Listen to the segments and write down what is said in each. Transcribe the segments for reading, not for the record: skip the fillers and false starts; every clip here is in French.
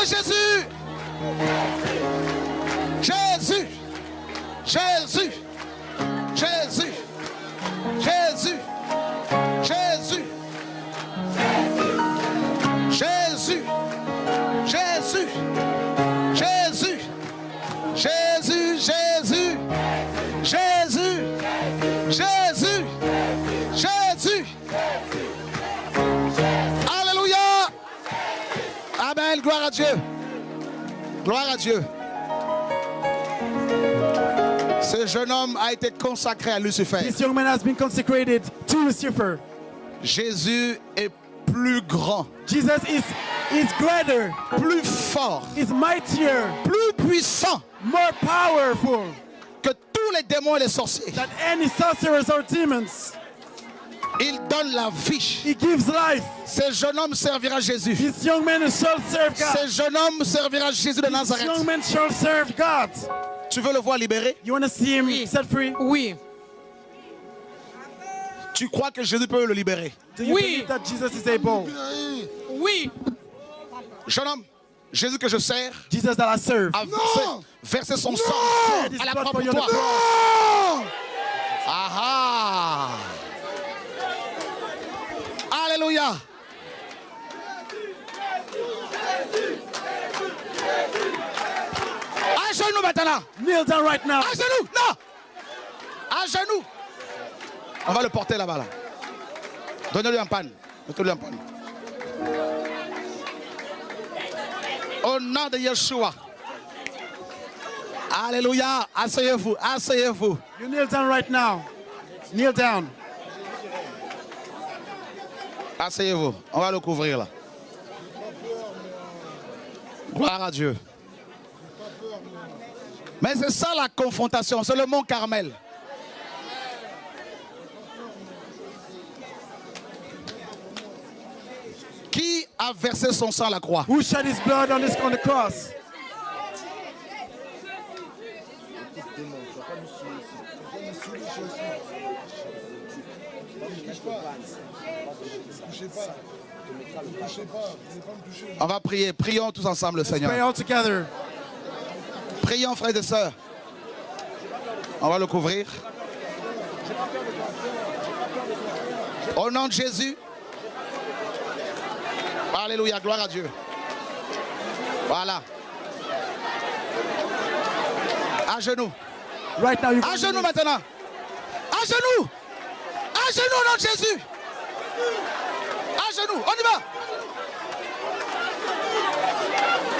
de Jésus. Jésus. Jésus. Jésus. Jésus. Jésus. Jésus. Jésus. Jésus. Jésus. Jésus. Jésus. Jésus. Jésus. Alléluia. Amen. Gloire à Dieu. Gloire à Dieu. Ce jeune homme a été consacré à Lucifer. This young man has been consecrated to Lucifer. Jésus est plus grand, Jesus is greater, plus fort, is mightier, plus puissant more powerful que tous les démons et les sorciers. than any sorcerers or demons. Il donne la vie. He gives life. Ce jeune homme servira Jésus. This young man shall serve God. Ce jeune homme servira Jésus de This Nazareth. young man shall serve God. Tu veux le voir libéré? You want to see him set free? Oui. Tu crois que Jésus peut le libérer? Do you Oui. believe that Jesus is able? Oui. Jeune homme, Jésus que je sers Jesus that I serve. a versé son sang This à la blood croix for pour you on toi. the cross. Ah ah. Alléluia. À genoux maintenant. Kneel down right now. À genoux. Non. À genoux. On va le porter là-bas. Là. Donnez-lui un pan. Donnez-lui un pan. Au nom de Yeshua. Alléluia. Asseyez-vous. Asseyez-vous. You kneel down right now. Kneel down. Asseyez-vous. On va le couvrir là. Gloire à Dieu. Mais c'est ça la confrontation. C'est le mont Carmel. Qui a versé son sang à la croix? Who shed his blood on the cross? On va prier. Prions tous ensemble le Pray Seigneur. all together. Prions frères et sœurs. On va le couvrir. Au nom de Jésus. Alléluia, gloire à Dieu. Voilà. À genoux. Right now, you À genoux maintenant. À genoux. À genoux au nom de Jésus. À genoux. On y va.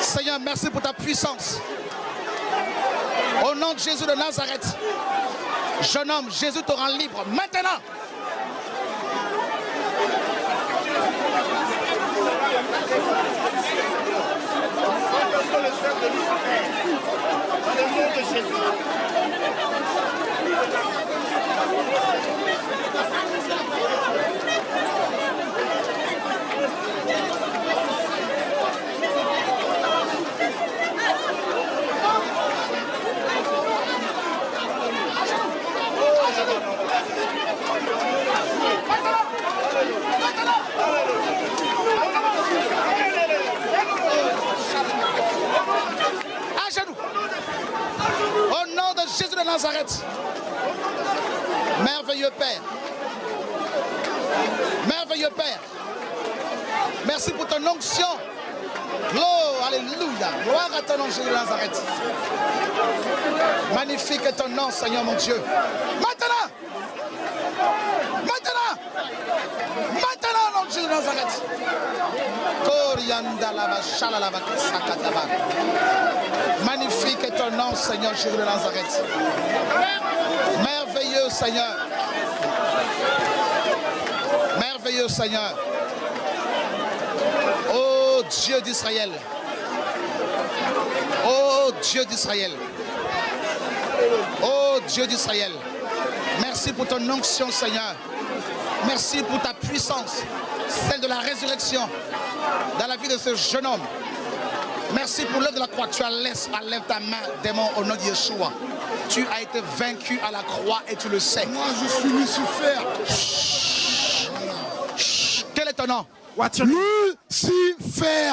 Seigneur, merci pour ta puissance. Au nom de Jésus de Nazareth. Jeune homme, Jésus te rend libre maintenant. À genoux. Au nom de Jésus de Nazareth. Merveilleux Père. Merveilleux Père. Merci pour ton onction. Gloire, alléluia. Gloire à ton nom, Jésus de Nazareth. Magnifique est ton nom, Seigneur mon Dieu. Maintenant. Maintenant. Maintenant, au nom de Jésus de Nazareth. Magnifique est ton nom, Seigneur Jésus de Nazareth. Merveilleux Seigneur. Merveilleux Seigneur. Oh Dieu d'Israël. Oh Dieu d'Israël. Oh Dieu d'Israël. Merci pour ton onction, Seigneur. Merci pour ta puissance, celle de la résurrection dans la vie de ce jeune homme. Merci pour l'œuvre de la croix. Tu as laissé, lève ta main, démon, au nom de Yeshua. Tu as été vaincu à la croix et tu le sais. Moi, je suis Lucifer. Quel est ton nom? What's your name? Lucifer.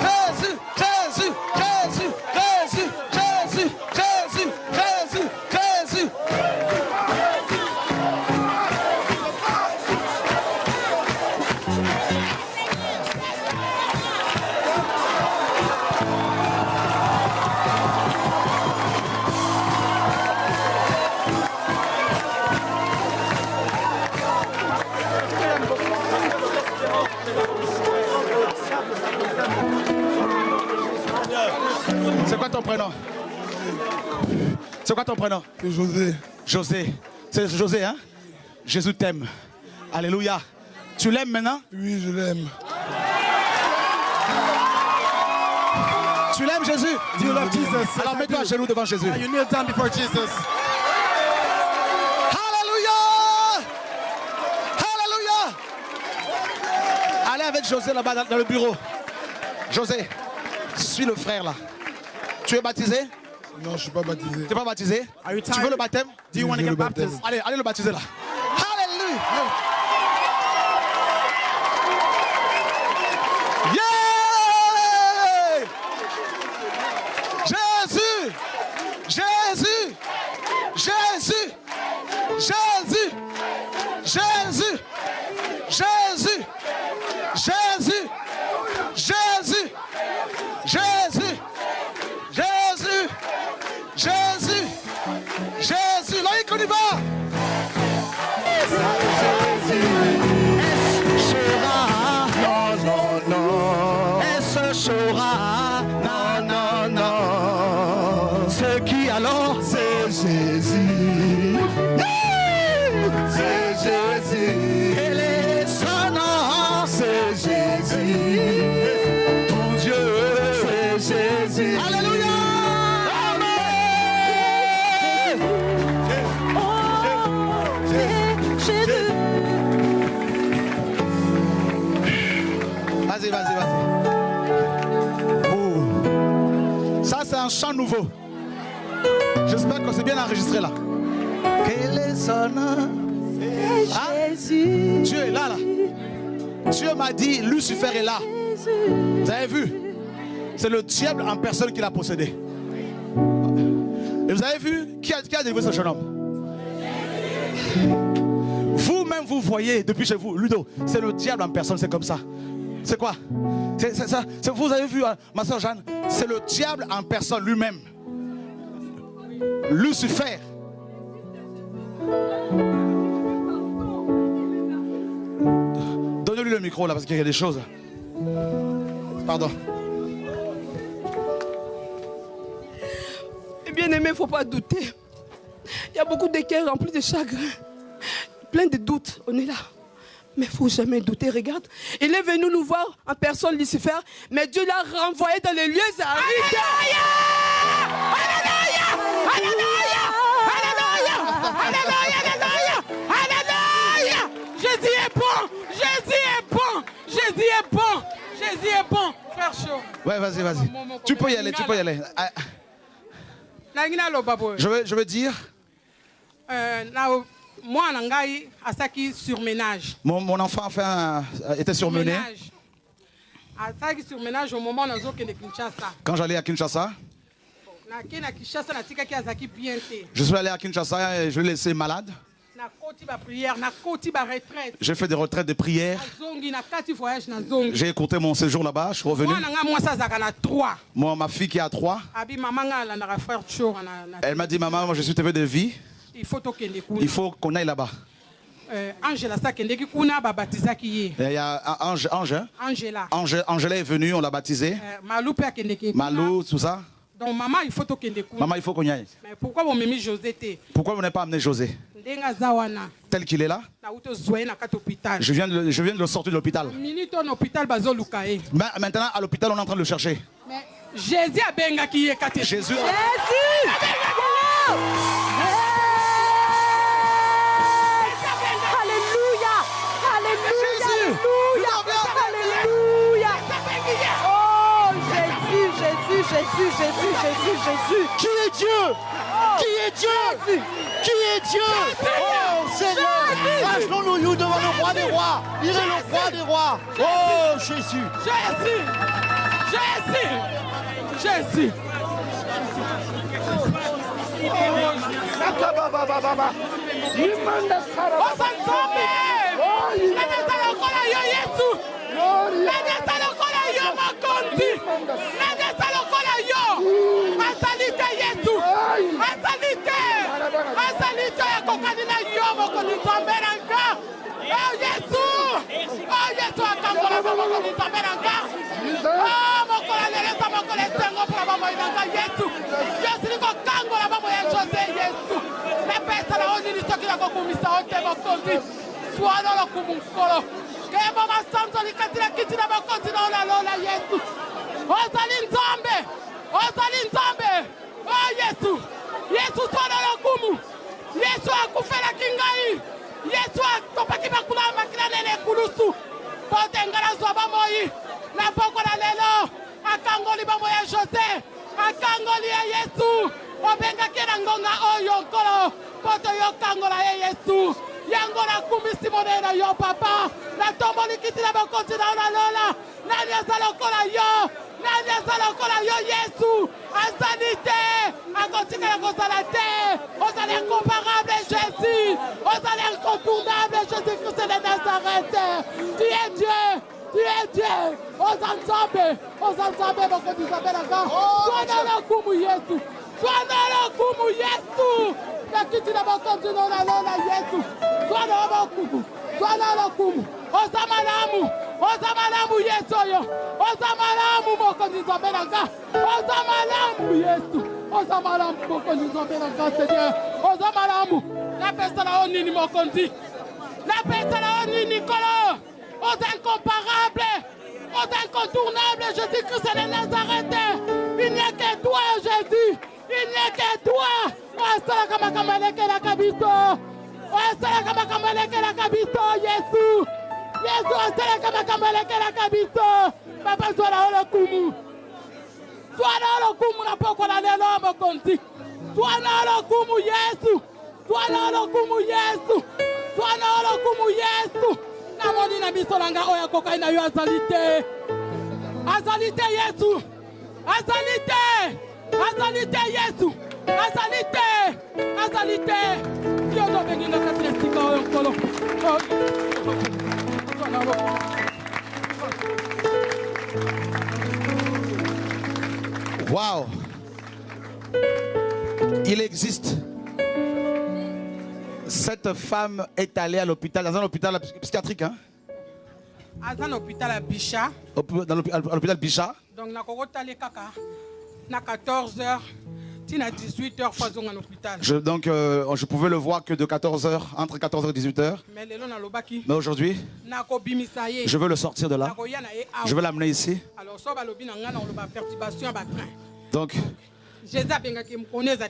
ton prénom? C'est quoi ton prénom? C'est José. José. C'est José, hein? Jésus t'aime. Alléluia. Tu l'aimes maintenant? Oui, je l'aime. Tu l'aimes, Jésus? Do you love Jesus? Alors mets-toi à genoux devant Jésus. You kneel down before Jesus. Alléluia! Alléluia! Allez avec José là-bas dans le bureau. José, suis le frère là. Tu es baptisé? Non, je ne suis pas baptisé. Tu n'es pas baptisé? Are you Tu tired? veux le baptême? Do you want to Je get veux le baptême. baptized? Allez, allez le baptiser là. Alléluia! Yeah! Jésus! Jésus! Jésus! Jésus! Jésus! Jésus! Jésus! Jésus! Jésus! Jésus! Jésus! Jésus! Là, on y va! Est-ce sera? Non, non, non. C'est qui alors? C'est Jésus. C'est Jésus. Quel est son nom? C'est Jésus. Ton Dieu. C'est Jésus. Alléluia! Amen! Oh, c'est Jésus. Vas-y, vas-y, vas-y. Oh. Ça, c'est un chant nouveau. J'espère que c'est bien enregistré là. Quel est son nom? Hein? Jésus. Dieu est là, là. Dieu m'a dit, Lucifer est là. Vous avez vu? C'est le diable en personne qui l'a possédé. Et vous avez vu qui a délivré ce jeune homme? Vous-même, vous voyez depuis chez vous, Ludo, c'est le diable en personne, c'est comme ça. C'est quoi? C'est ça. Vous avez vu, ma soeur Jeanne, c'est le diable en personne lui-même. Lucifer. Donnez-lui le micro là parce qu'il y a des choses. Pardon. Bien-aimé, il ne faut pas douter. Il y a beaucoup de cœurs remplis de chagrin, plein de doutes. On est là. Mais il ne faut jamais douter. Regarde, il est venu nous voir en personne, Lucifer, mais Dieu l'a renvoyé dans les lieux arides. Alléluia! Alléluia! Alléluia! Alléluia! Alléluia! Alléluia! Jésus est bon! Jésus est bon! Jésus est bon! Jésus est bon! Frère chaud. Ouais, vas-y, vas-y. Tu peux y aller, tu peux y aller. Je veux dire, mon enfant enfin était surmené. Quand j'allais à Kinshasa, je suis allé à Kinshasa et je l'ai laissé malade. J'ai fait des retraites de prière. J'ai écouté mon séjour là-bas, je suis revenu. Moi, ma fille qui a 3, elle m'a dit, maman, moi je suis TV de vie. Il faut qu'on aille là-bas. Il y a Angela est venue, on l'a baptisée. Malou, tout ça. Donc maman, il faut qu'on y aille. Mais pourquoi vous m'aimez José? Pourquoi vous n'avez pas amené José? Tel qu'il est là. Je viens de le sortir de l'hôpital. Maintenant, à l'hôpital, on est en train de le chercher. Mais Jésus a benga qui est caté. Jésus. Alléluia. Alléluia. Jésus. Qui est Dieu? Qui est Dieu? Qui est Dieu? Oh Seigneur, agenouillons devant le roi des rois. Il est le roi des rois. Oh Jésus. Jésus. Oh, lokola esengo mpona bamoi na ngai yesu yosili kokangola bamoi ya jose yesu napesa na onini soki nakokumisa o te mokonzi zwana lokumu nkolo kebo masanzo likati na kiti na mokonzi na olalola yesu ozali nzambe o yesu yesu zwana lokumu yesu akufelaki ngai yesu akopaki bakula makila lele kulusu pote ngala zwa bamoi na poko na lelo akangoli bamoi ya jose akangoli ya yesu obengaki na ngonga oyo nkolo pote yokangola ye yesu yango nakumisi monene yo papa natomboli kiti na bokonzi na olalola nani aza lokola yo yesu azali te akotikala kozala te ozali incomparable jésus ozali incontournable jésus christ de nazareth tu es dieu oza nzambe bokonzi nzambe nanga zwana lokumu yesu nakiti na bokonzi na olalola yesu zwana lokumu oza malamu yesu oyo oza malamu mokonzi nzambe nanga oza malamu yesu oza malamu mokonzi nzambe nanga seigneur oza malamu napesa na yo nini mokonzi napesa na yo nini kolo oza incomparable oza incontournable jésus christ de nazareth il n'y a que toi jésus il n'y a que toi oasalaka makambo elekelaka biso yesu asalaka makambo elekelaka biso papa zwana lokumu na poko na lelo mokonzi zwana lokumu yesu namoni na biso na nga oyo akokai na yo azali te yesu azali te yo tobengi na kati ya esika oyo nkolo Wow. Il existe. Cette femme est allée à l'hôpital, dans un hôpital psychiatrique, hein? Dans l'hôpital à Bichat. À l'hôpital Bichat. Donc, na 14h, à 18h, à l'hôpital. Je pouvais le voir que de 14h, entre 14h et 18h. Mais aujourd'hui, je veux le sortir de là. Je veux l'amener ici. Donc,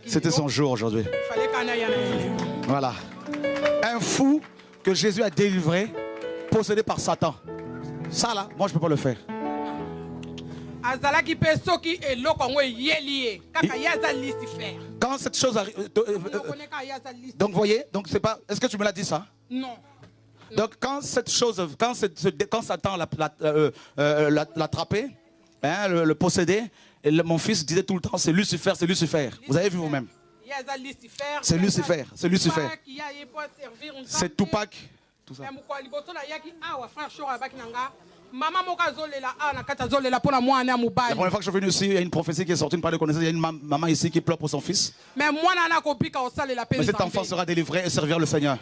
c'était son jour aujourd'hui. Voilà. Un fou que Jésus a délivré, possédé par Satan. Ça là, moi je ne peux pas le faire. Quand cette chose arrive, donc voyez, donc c'est pas. Est-ce que tu me l'as dit ça? Non. Donc quand cette chose, quand Satan l'attrapait, hein, le possédait, mon fils disait tout le temps, c'est Lucifer, c'est Lucifer. Vous avez vu vous-même? C'est Lucifer, c'est Lucifer. C'est Tupac. Tout ça. La première fois que je suis venu ici, il y a une prophétie qui est sortie, une parole de connaissance. Il y a une maman ici qui pleure pour son fils. Mais cet enfant sera délivré et servir le Seigneur.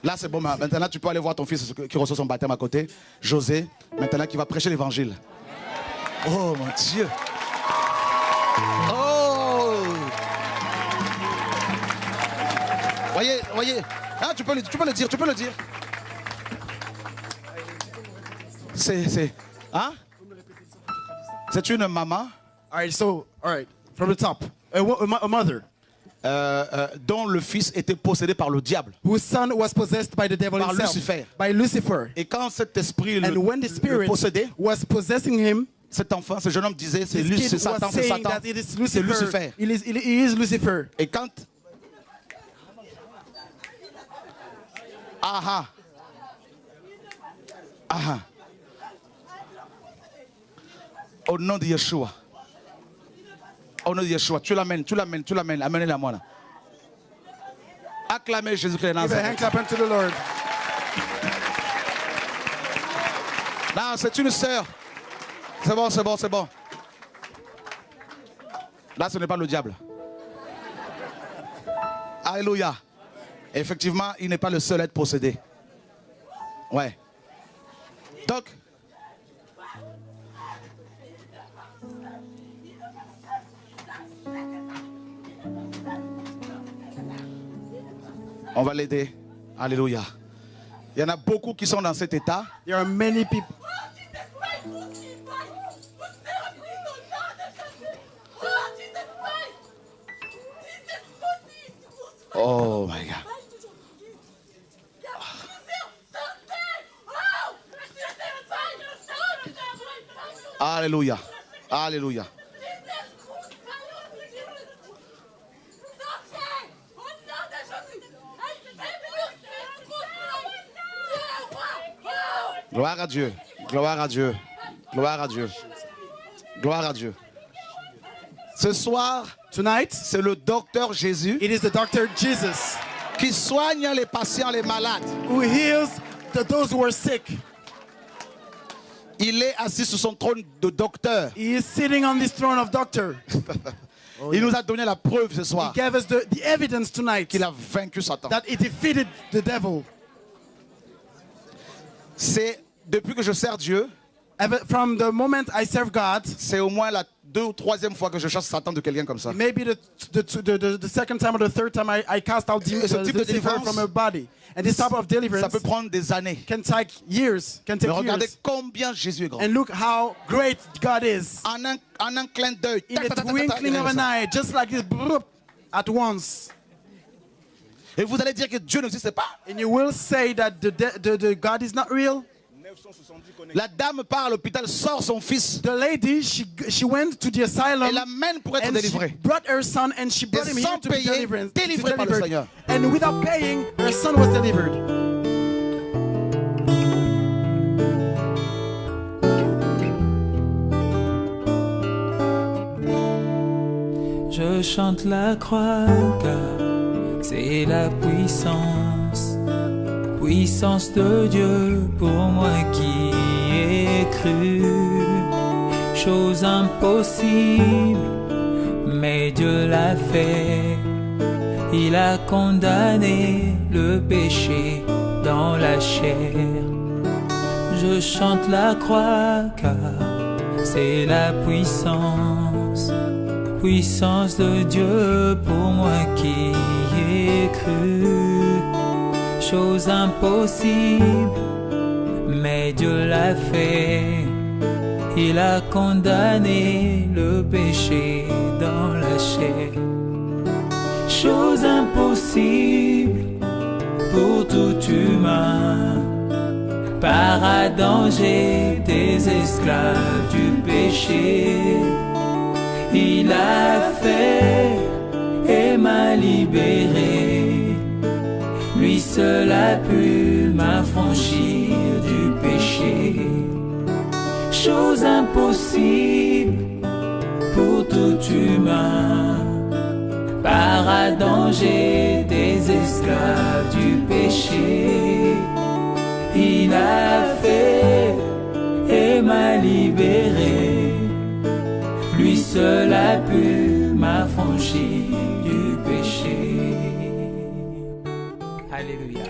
Là, c'est bon. Maintenant, tu peux aller voir ton fils qui reçoit son baptême à côté, José, maintenant qui va prêcher l'évangile. Oh mon Dieu. Oh. Voyez. Ah, tu peux le dire. Hein? C'est une maman. All right, from the top. A mother. Dont le fils était possédé par le diable. Whose son was possessed by the devil par himself. Lucifer. By Lucifer. Et quand cet esprit le possédait, was possessing him, cet enfant, ce jeune homme disait, c'est Satan, c'est Satan. C'est Lucifer. He is Lucifer. Et quand... Aha. Au nom de Yeshua. Au nom de Yeshua. Tu l'amènes. Amenez-la moi là. Acclamez Jésus-Christ. Give a hand clap unto the Lord. Non, c'est une sœur. C'est bon. Là, ce n'est pas le diable. Alléluia. Effectivement, il n'est pas le seul à être possédé. Ouais. Donc, On va l'aider. Alléluia. Il y en a beaucoup qui sont dans cet état. There are many people. Oh my God. Alléluia. Alléluia. Gloire à Dieu. Gloire à Dieu. Gloire à Dieu. Gloire à Dieu. Ce soir, Tonight, c'est le docteur Jésus it is the Dr. Jesus qui soigne les patients, les malades. who heals those who are sick. Il est assis sur son trône de docteur. He is sitting on this throne of doctor. Il nous a donné la preuve ce He soir gave us the evidence tonight qu'il a vaincu Satan. that he defeated the devil. C'est depuis que je sers Dieu, From the moment I serve God, c'est au moins la 2e ou 3e fois que je chasse Satan de quelqu'un comme ça. maybe the second time or the third time I cast out Et ce type de Lucifer délivrance, from her body. And this type of deliverance Ça peut prendre des années. can take years, can take Mais regardez years. combien Jésus est grand. And look how great God is. En un clin d'œil, In a twinkling of an eye, just like this, broop, at once. et vous allez dire que Dieu n'existe pas. And you will say that the God is not real. La dame part à l'hôpital, sort son fils The lady, she went to the et asylum l'amène pour être and she délivré. brought her son and she brought him here sans to be payer, delivered. délivré par le Seigneur. And without paying, her son was delivered. Je chante la croix car c'est la puissance, puissance de Dieu pour moi qui ai cru. Chose impossible, mais Dieu l'a fait. Il a condamné le péché dans la chair. Je chante la croix car c'est la puissance, puissance de Dieu pour moi qui ai cru. Chose impossible, mais Dieu l'a fait. Il a condamné le péché dans la chair. Chose impossible pour tout humain. Par Adam j'étais esclave du péché. Il a fait et m'a libéré. Lui seul a pu m'affranchir du péché. Chose impossible pour tout humain. Par Adam j'étais esclave du péché. Il a fait et m'a libéré. Lui seul a pu m'affranchir du péché. Alléluia.